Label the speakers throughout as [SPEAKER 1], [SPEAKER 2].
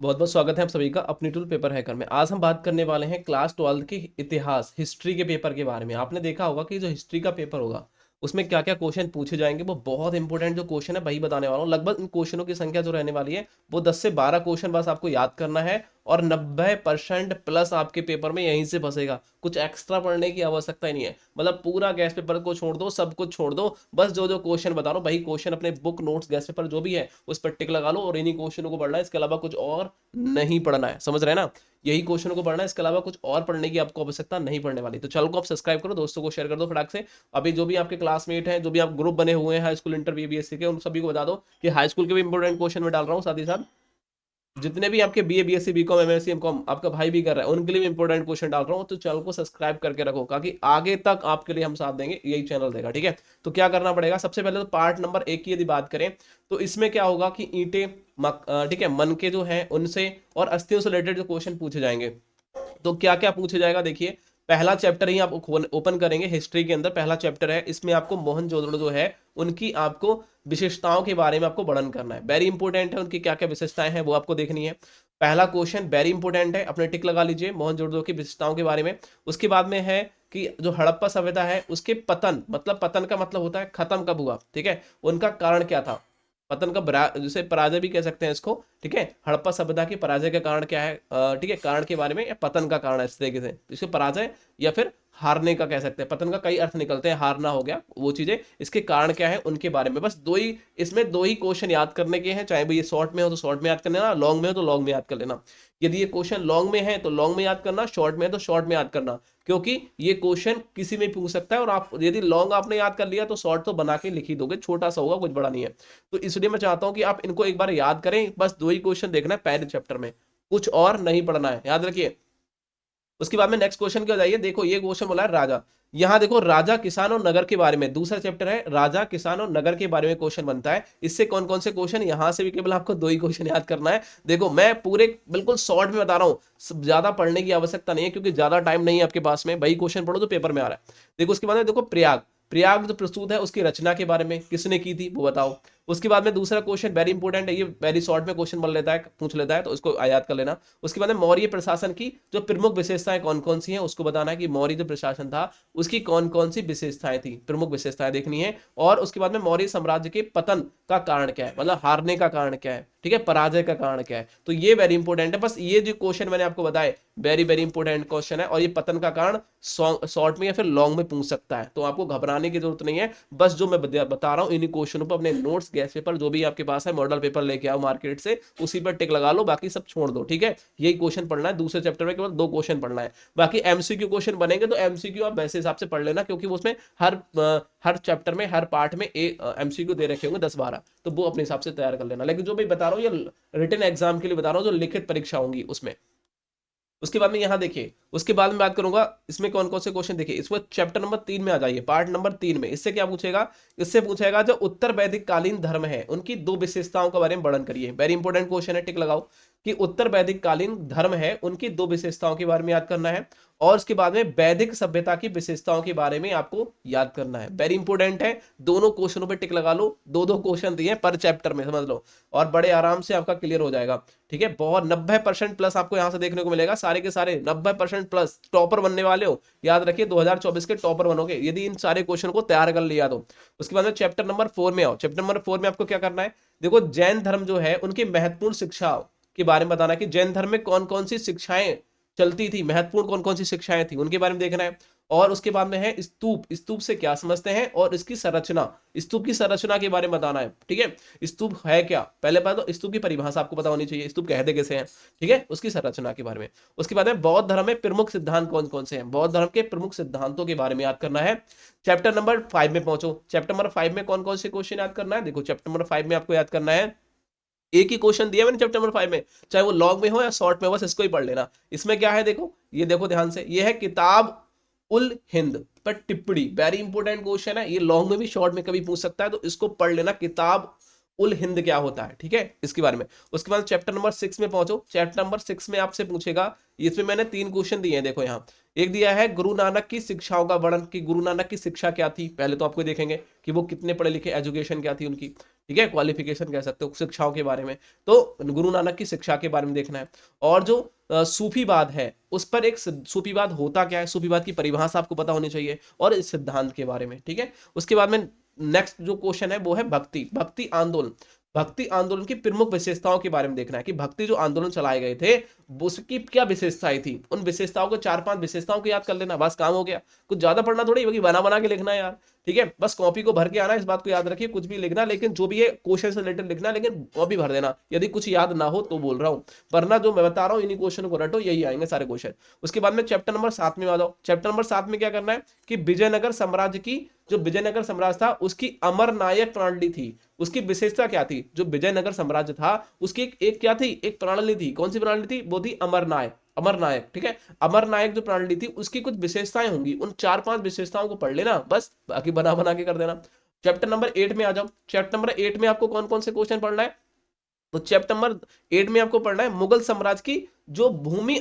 [SPEAKER 1] बहुत बहुत स्वागत है आप सभी का अपनी टूल पेपर हैकर में। आज हम बात करने वाले हैं क्लास 12 के इतिहास हिस्ट्री के पेपर के बारे में। आपने देखा होगा कि जो हिस्ट्री का पेपर होगा उसमें क्या क्या क्वेश्चन पूछे जाएंगे, वो बहुत इंपॉर्टेंट जो क्वेश्चन है वही बताने वाला हूँ। लगभग इन क्वेश्चनों की संख्या जो रहने वाली है वो 10 से 12 क्वेश्चन बस आपको याद करना है और 90% प्लस आपके पेपर में यहीं से फंसेगा। कुछ एक्स्ट्रा पढ़ने की आवश्यकता ही नहीं है। मतलब पूरा गैस पेपर को छोड़ दो, सब कुछ छोड़ दो, बस जो जो क्वेश्चन बता रहा हूँ वही क्वेश्चन अपने बुक नोट्स गैस पेपर जो भी है उस पर टिक लगा लो और इन्हीं क्वेश्चनों को पढ़ना है। इसके अलावा कुछ और नहीं पढ़ना है, समझ रहे हैं ना। यही क्वेश्चनों को पढ़ना है, इसके अलावा कुछ और पढ़ने की आपको आवश्यकता नहीं पड़ने वाली। तो चैनल को आप सब्सक्राइब करो, दोस्तों को शेयर कर दो फटाक से। अभी जो भी आपके क्लासमेट हैं, जो भी आप ग्रुप बने हुए हैं हाई स्कूल इंटर बीबीएससी के, उन सभी को बता दो कि हाई स्कूल के भी इंपॉर्टेंट क्वेश्चन में डाल रहा हूँ। साथ ही साथ जितने भी आपके BA BSc BCom MSc MCom आपका भाई भी कर रहा है उनके लिए भी इंपॉर्टेंट क्वेश्चन डाल रहा हूँ। तो चैनल को सब्सक्राइब करके रखो ताकि आगे तक आपके लिए हम साथ देंगे, यही चैनल देगा, ठीक है। तो क्या करना पड़ेगा, सबसे पहले तो पार्ट नंबर 1 की यदि बात करें तो इसमें क्या होगा कि ईंटें ठीक है, मन के जो है उनसे और अस्थियों से रिलेटेड जो क्वेश्चन पूछे जाएंगे। तो क्या क्या पूछा जाएगा, देखिए पहला चैप्टर ही आप ओपन करेंगे। हिस्ट्री के अंदर पहला चैप्टर है, इसमें आपको मोहनजोदड़ो जो है उनकी आपको विशेषताओं के बारे में आपको वर्णन करना है। वेरी इंपॉर्टेंट है, उनकी क्या क्या विशेषताएं हैं वो आपको देखनी है। पहला क्वेश्चन वेरी इंपॉर्टेंट है, अपने टिक लगा लीजिए मोहनजोदड़ो की विशेषताओं के बारे में। उसके बाद में है कि जो हड़प्पा सभ्यता है उसके पतन, मतलब पतन का मतलब होता है खत्म कब हुआ, ठीक है, उनका कारण क्या था। पतन का जैसे पराजय भी कह सकते हैं इसको, ठीक है। हड़प्पा सभ्यता की पराजय का कारण क्या है, ठीक है, कारण के बारे में, या पतन का कारण है इस तरीके से। इसको पराजय या फिर हारने का कह सकते हैं। पतन का कई अर्थ निकलते हैं, हारना हो गया वो चीजें, इसके कारण क्या है उनके बारे में। बस दो ही, इसमें दो ही क्वेश्चन याद करने के हैं, चाहे वो ये शॉर्ट में हो तो शॉर्ट में याद कर लेना, लॉन्ग में हो तो लॉन्ग में याद कर लेना। यदि ये क्वेश्चन लॉन्ग में है तो लॉन्ग में याद करना, शॉर्ट में है तो शॉर्ट में याद करना, क्योंकि ये क्वेश्चन किसी में पूछ सकता है। और आप यदि लॉन्ग आपने याद कर लिया तो शॉर्ट तो बना के लिख ही दोगे, छोटा सा होगा, कुछ बड़ा नहीं है। तो इसलिए मैं चाहता हूं कि आप इनको एक बार याद करें। बस दो ही क्वेश्चन देखना है पहले चैप्टर में, कुछ और नहीं पढ़ना है, याद रखिए। उसके बाद में नेक्स्ट क्वेश्चन क्या जाइए, देखो ये क्वेश्चन बोला है राजा। यहां देखो राजा किसान और नगर के बारे में, दूसरा चैप्टर है राजा किसान और नगर के बारे में क्वेश्चन बनता है। इससे कौन कौन से क्वेश्चन, यहां से भी केवल आपको दो ही क्वेश्चन याद करना है। देखो मैं पूरे बिल्कुल शॉर्ट में बता रहा हूं, ज्यादा पढ़ने की आवश्यकता नहीं है क्योंकि ज्यादा टाइम नहीं है आपके पास में। वही क्वेश्चन पढ़ो जो पेपर में आ रहा है। देखो उसके बाद में देखो प्रयाग, प्रयाग जो प्रस्तुत है उसकी रचना के बारे में किसने की थी वो बताओ। उसके बाद में दूसरा क्वेश्चन वेरी इंपॉर्टेंट है, ये वेरी शॉर्ट में क्वेश्चन बन लेता है, पूछ लेता है, तो उसको याद कर लेना। उसके बाद में मौर्य प्रशासन की जो प्रमुख विशेषताएं कौन कौन सी हैं उसको बताना है कि मौर्य जो प्रशासन था उसकी कौन कौन सी विशेषताएं थी, प्रमुख विशेषताएं देखनी है। और उसके बाद में मौर्य साम्राज्य के पतन का कारण क्या है, मतलब हारने का कारण क्या है, ठीक है, पराजय का कारण क्या है। तो ये वेरी इंपॉर्टेंट है। बस ये जो क्वेश्चन मैंने आपको बताए वेरी वेरी इंपॉर्टेंट क्वेश्चन है, और ये पतन का कारण शॉर्ट में या फिर लॉन्ग में पूछ सकता है, तो आपको घबराने की जरूरत नहीं है। बस जो मैं बता रहा हूँ इन्हीं क्वेश्चनों पर अपने नोट्स गैस पेपर जो भी आपके पास है मॉडल पेपर लेके आओ मार्केट से, उसी पर टिक लगा लो, बाकी सब छोड़ दो, ठीक है। यही क्वेश्चन पढ़ना है, दूसरे चैप्टर में केवल दो क्वेश्चन पढ़ना है। बाकी एमसीक्यू क्वेश्चन बनेंगे तो एमसीक्यू आप वैसे हिसाब से पढ़ लेना, क्योंकि उसमें हर चैप्टर में हर पार्ट में एमसीक्यू दे रखे होंगे 10-12, तो वो अपने हिसाब से तैयार कर लेना। लेकिन जो मैं बता रहा हूँ ये रिटन एग्जाम के लिए बता रहा हूँ, जो लिखित परीक्षा होंगी उसमें। उसके बाद में यहाँ देखिए, उसके बाद में बात करूंगा इसमें कौन कौन से क्वेश्चन। देखिए इसमें चैप्टर नंबर 3 में आ जाइए, पार्ट नंबर 3 में। इससे क्या पूछेगा, इससे पूछेगा जो उत्तर वैदिक कालीन धर्म है उनकी दो विशेषताओं के बारे में वर्णन करिए। वेरी इंपॉर्टेंट क्वेश्चन है, टिक लगाओ कि उत्तर वैदिक कालीन धर्म है उनकी दो विशेषताओं के बारे में याद करना है। और उसके बाद में वैदिक सभ्यता की विशेषताओं के बारे में आपको याद करना है। वेरी इंपॉर्टेंट है, दोनों क्वेश्चनों पे टिक लगा लो, दो दो क्वेश्चन दिए पर चैप्टर में, समझ लो, और बड़े आराम से आपका क्लियर हो जाएगा, ठीक है। बहुत 90% प्लस आपको यहां से देखने को मिलेगा, सारे के सारे 90% प्लस। टॉपर बनने वाले हो, याद रखिए 2024 के टॉपर बनोगे यदि इन सारे क्वेश्चन को तैयार कर लिया तो। उसके बाद में चैप्टर नंबर 4 में आओ। चैप्टर नंबर 4 में आपको क्या करना है, देखो जैन धर्म जो है उनकी महत्वपूर्ण शिक्षा के बारे में बताना कि जैन धर्म में कौन कौन सी शिक्षाएं चलती थी, महत्वपूर्ण कौन कौन सी शिक्षाएं थी उनके बारे में देखना है। और उसके बाद में है स्तूप, स्तूप से क्या समझते हैं और इसकी संरचना, स्तूप की संरचना के बारे में बताना है, ठीक है। स्तूप है क्या, पहले बात तो स्तूप की परिभाषा आपको पता होनी चाहिए, स्तूप कहते कैसे हैं, ठीक है, उसकी संरचना के बारे में। उसके बाद में बौद्ध धर्म में प्रमुख सिद्धांत कौन कौन से हैं, बौद्ध धर्म के प्रमुख सिद्धांतों के बारे में याद करना है। चैप्टर नंबर 5 में पहुंचो। चैप्टर नंबर 5 में कौन कौन से क्वेश्चन याद करना है, देखो चैप्टर नंबर 5 में आपको याद करना है, एक ही क्वेश्चन दिया मैंने चैप्टर नंबर 5 में, चाहे वो लॉन्ग में हो या शॉर्ट में, बस इसको ही पढ़ लेना। इसमें क्या है देखो, ये देखो ध्यान से, ये है किताब उल हिंद पर टिप्पणी। वेरी इंपॉर्टेंट क्वेश्चन है, ये लॉन्ग में भी शॉर्ट में कभी पूछ सकता है, तो इसको पढ़ लेना। किताब उल हिंद क्या होता है, ठीक है, इसके बारे में। उसके बाद चैप्टर नंबर 6 में पहुंचो। चैप्टर नंबर 6 में आपसे पूछेगा, इसमें मैंने 3 क्वेश्चन दिए हैं, देखो यहाँ। एक दिया है गुरु नानक की शिक्षाओं का वर्णन, कि गुरु नानक की शिक्षा क्या थी। पहले तो आपको देखेंगे कि वो कितने पढ़े लिखे, एजुकेशन क्या थी उनकी, ठीक है, क्वालिफिकेशन कह सकते हो शिक्षाओं के बारे में। तो गुरु नानक की शिक्षा के बारे में देखना है। और जो सूफीवाद है उस पर एक सूफीवाद होता क्या है, सूफीवाद की परिभाषा आपको पता होनी चाहिए, और इस सिद्धांत के बारे में, ठीक है। उसके बाद में नेक्स्ट जो क्वेश्चन है वो है भक्ति, भक्ति आंदोलन। भक्ति आंदोलन की प्रमुख विशेषताओं के बारे में देखना है, कि भक्ति जो आंदोलन चलाए गए थे उसकी क्या विशेषताएं थी। उन विशेषताओं को 4-5 विशेषताओं को याद कर लेना, बस काम हो गया। कुछ ज्यादा पढ़ना थोड़ी होगी, बना बना के लिखना है यार, ठीक है। बस कॉपी को भर के आना, इस बात को याद रखिए, कुछ भी लिखना, लेकिन जो भी है क्वेश्चन से रिलेटेड लिखना, लेकिन कॉपी भर देना। यदि कुछ याद ना हो तो बोल रहा हूँ, वरना जो मैं बता रहा हूँ इन्हीं क्वेश्चन को रटो, यही आएंगे सारे क्वेश्चन। उसके बाद में चैप्टर नंबर 7 में आ जाओ। चैप्टर नंबर 7 में क्या करना है, कि विजयनगर साम्राज्य की, जो विजयनगर साम्राज्य था उसकी अमर नायक प्रणाली थी, उसकी विशेषता क्या थी। जो विजयनगर साम्राज्य था उसकी एक क्या थी, एक प्रणाली थी। कौन सी प्रणाली थी, वो थी अमरनायक, अमरनायक, ठीक है। अमरनायक जो प्रणाली थी उसकी कुछ विशेषताएं होंगी, उन 4-5 विशेषताओं को पढ़ लेना, बस बाकी बना बना के कर देना। चैप्टर नंबर 8 में आ जाओ। चैप्टर नंबर 8 में आपको कौन कौन से क्वेश्चन पढ़ना है, तो चैप्टर नंबर 8 में आपको पढ़ना है मुगल साम्राज्य की जो भूमि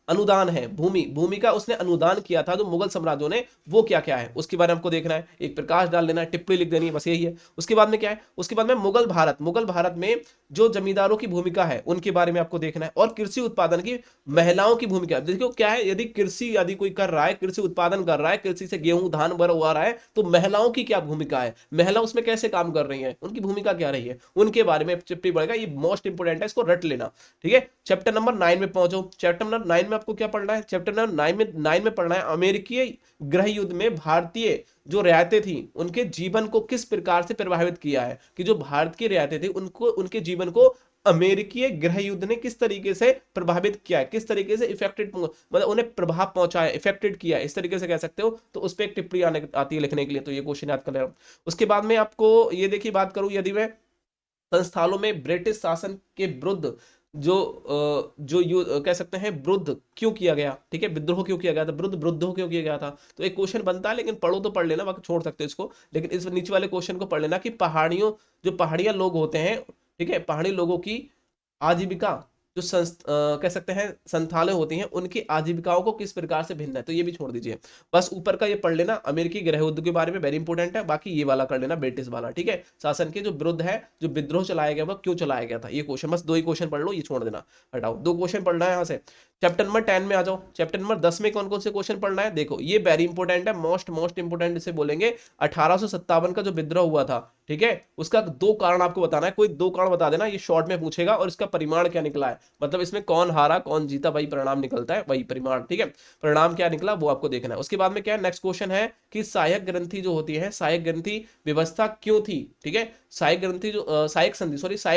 [SPEAKER 1] अनुदान है, भूमि भूमि का उसने अनुदान किया था जो मुगल साम्राज्यों ने, वो क्या क्या है उसके बारे में आपको देखना है। एक प्रकाश डाल लेना है, टिप्पणी लिख देनी है, बस यही है। उसके बाद में क्या है, उसके बाद में मुगल भारत, मुगल भारत में जो जमींदारों की भूमिका है उनके बारे में आपको देखना है। और कृषि उत्पादन की महिलाओं की भूमिका, देखो क्या है, यदि कृषि यदि कोई कर रहा है, कृषि उत्पादन कर रहा है, कृषि से गेहूं धान बर उगा रहा है, तो महिलाओं की क्या भूमिका है, महिला उसमें कैसे काम कर रही है, उनकी भूमिका क्या रही है, उनके बारे में टिप्पणी पड़ेगा। ये मोस्ट इंपोर्टेंट है, इसको रट लेना, ठीक है। चैप्टर नंबर 9 में पहुंचो। चैप्टर नंबर 9 में आपको क्या पढ़ना है, चैप्टर नंबर 9 में पढ़ना है अमेरिकी गृह युद्ध में भारतीय जो रियायतें थी उनके जीवन को किस प्रकार से प्रभावित किया है, कि जो भारत की रियायतें थी उनको, उनके जीवन को अमेरिकी गृह युद्ध ने किस तरीके से प्रभावित किया है, किस तरीके से इफेक्टेड, मतलब उन्हें प्रभाव पहुंचाया, इफेक्टेड किया है, इस तरीके से कह सकते हो। तो उस पर एक टिप्पणी आती है लिखने के लिए, तो ये क्वेश्चन याद कर लेना। उसके बाद में आपको ये देखिए बात करूं, यदि मैं संस्थानों में ब्रिटिश शासन के विरुद्ध जो कह सकते हैं विरुद्ध क्यों किया गया, ठीक है, विद्रोह क्यों किया गया था, विद्रोह क्यों किया गया था, तो एक क्वेश्चन बनता है, लेकिन पढ़ो तो पढ़ लेना, बाकी छोड़ सकते हो इसको। लेकिन इस नीचे वाले क्वेश्चन को पढ़ लेना, कि पहाड़ियों, जो पहाड़िया लोग होते हैं, ठीक है, पहाड़ी लोगों की आजीविका, जो कह सकते हैं संथालें होती हैं, उनकी आजीविकाओं को किस प्रकार से भिन्न है, तो ये भी छोड़ दीजिए। बस ऊपर का ये पढ़ लेना, अमेरिकी गृह युद्ध के बारे में वेरी इंपॉर्टेंट है, बाकी ये वाला कर लेना ब्रिटिश वाला, ठीक है, शासन के जो विरुद्ध है, जो विद्रोह चलाया गया वो क्यों चलाया गया था, ये क्वेश्चन, बस 2 ही क्वेश्चन पढ़ लो, ये छोड़ देना, हटाओ। 2 क्वेश्चन पढ़ना है यहाँ से। चैप्टर नंबर 10 में आ जाओ। चैप्टर नंबर 10 में कौन कौन से क्वेश्चन पढ़ना है, देखो ये वेरी इंपॉर्टेंट है, मोस्ट इंपॉर्टेंट इसे बोलेंगे। 1857 का जो विद्रोह हुआ था, ठीक है, उसका 2 कारण आपको बताना है, कोई 2 कारण बता देना, ये शॉर्ट में पूछेगा, और इसका परिमाण क्या निकला है, मतलब इसमें कौन हारा कौन जीता, वही परिणाम निकलता है, वही परिमाण, ठीक है, परिणाम क्या निकला वो आपको देखना है। उसके बाद में क्या है, नेक्स्ट क्वेश्चन है कि सहायक ग्रंथि जो होती है, सहायक ग्रंथि व्यवस्था क्यों थी, ठीक है, सहायक ग्रंथि जो सहायक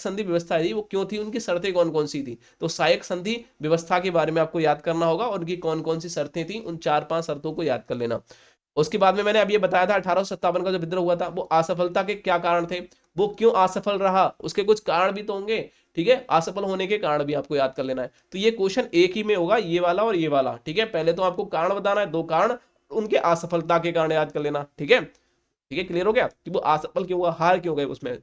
[SPEAKER 1] संधि व्यवस्था थी वो क्यों थी, उनकी शर्तें कौन कौन सी थी, तो सहायक संधि व्यवस्था के बारे में आपको याद करना होगा, और उनकी कौन कौन सी शर्तें थी, उन 4-5 शर्तों को याद कर लेना। उसके बाद में मैंने अब ये बताया था 1857 का जो विद्रोह हुआ था वो असफलता के क्या कारण थे, वो क्यों असफल रहा, उसके कुछ कारण भी तो होंगे, ठीक है, असफल होने के कारण भी आपको याद कर लेना है। तो ये क्वेश्चन एक ही में होगा, ये वाला और ये वाला, ठीक है। पहले तो आपको कारण बताना है, 2 कारण, उनके असफलता के कारण याद कर लेना, ठीक है, ठीक है, क्लियर हो गया कि वो असफल क्यों हुआ, हार क्यों गए उसमें,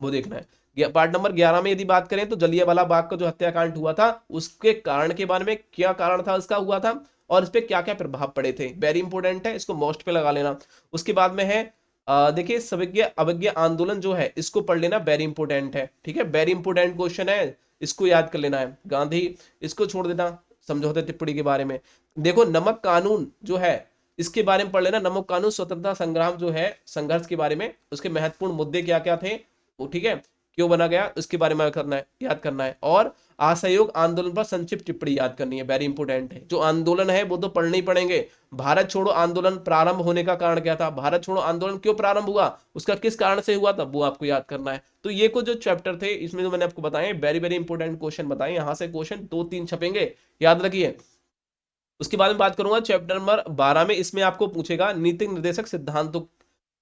[SPEAKER 1] वो देखना है। पार्ट नंबर 11 में यदि बात करें तो जलियांवाला बाग का जो हत्याकांड हुआ था उसके कारण के बारे में, क्या कारण था उसका हुआ था, और इस पे क्या क्या प्रभाव पड़े थे, वेरी इंपॉर्टेंट है, इसको मोस्ट पे लगा लेना। उसके बाद में है देखिए सविज्ञ अवज्ञा आंदोलन जो है इसको पढ़ लेना, वेरी इंपॉर्टेंट है, ठीक है, वेरी इंपॉर्टेंट क्वेश्चन है, इसको याद कर लेना है। गांधी, इसको छोड़ देना, समझौते टिप्पणी के बारे में। देखो नमक कानून जो है इसके बारे में पढ़ लेना, नमक कानून स्वतंत्रता संग्राम जो है, संघर्ष के बारे में, उसके महत्वपूर्ण मुद्दे क्या क्या थे, वो ठीक है, क्यों बना गया उसके बारे में करना है, याद करना है। और असहयोग आंदोलन पर संक्षिप्त टिप्पणी याद करनी है, वेरी इंपॉर्टेंट है। जो आंदोलन है वो तो पढ़ने ही पड़ेंगे। भारत छोड़ो आंदोलन प्रारंभ होने का कारण क्या था, भारत छोड़ो आंदोलन क्यों प्रारंभ हुआ, उसका किस कारण से हुआ था, वो आपको याद करना है। तो ये कुछ जो चैप्टर थे इसमें जो मैंने आपको बताए वेरी वेरी इंपॉर्टेंट क्वेश्चन बताए, यहाँ से क्वेश्चन 2-3 छपेंगे, याद रखिए। उसके बाद में बात करूंगा चैप्टर नंबर 12 में, इसमें आपको पूछेगा नीति निर्देशक सिद्धांतों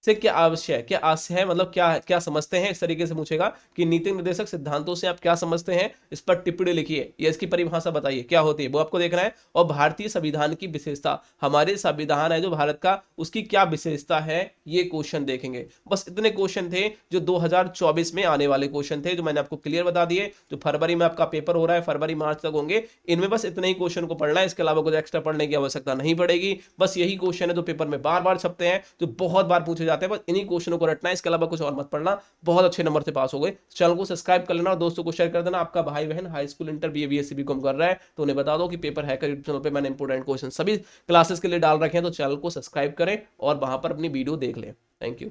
[SPEAKER 1] से क्या आवश्यक है, क्या आशय है, मतलब क्या क्या समझते हैं, इस तरीके से पूछेगा कि नीति निर्देशक सिद्धांतों से आप क्या समझते हैं, इस पर टिप्पणी लिखिए या इसकी परिभाषा बताइए क्या होती है, वो आपको देखना है। और भारतीय संविधान की विशेषता, हमारे संविधान है जो भारत का, उसकी क्या विशेषता है, ये क्वेश्चन देखेंगे। बस इतने क्वेश्चन थे जो 2024 में आने वाले क्वेश्चन थे, जो मैंने आपको क्लियर बता दिए। जो फरवरी में आपका पेपर हो रहा है, फरवरी मार्च तक होंगे, इनमें बस इतने ही क्वेश्चन को पढ़ना है, इसके अलावा कुछ एक्स्ट्रा पढ़ने की आवश्यकता नहीं पड़ेगी। बस यही क्वेश्चन है जो पेपर में बार बार छपते हैं, जो बहुत बार पूछे जाते हैं, बस इन्हीं क्वेश्चनों को रटना है, इसके अलावा कुछ और मत पढ़ना। बहुत अच्छे नंबर से पास हो गए। चैनल को सब्सक्राइब कर लेना और दोस्तों को शेयर कर देना। आपका भाई बहन high school, inter, BA, BSc, BCom कर रहा है, तो उन्हें बता दो कि पेपर हैकर यूट्यूब चैनल पे मैंने इंपोर्टेंट क्वेश्चन सभी क्लासेस के लिए डाल रखे हैं, तो चैनल को सब्सक्राइब करें और वहां पर अपनी वीडियो देख लें। Thank you.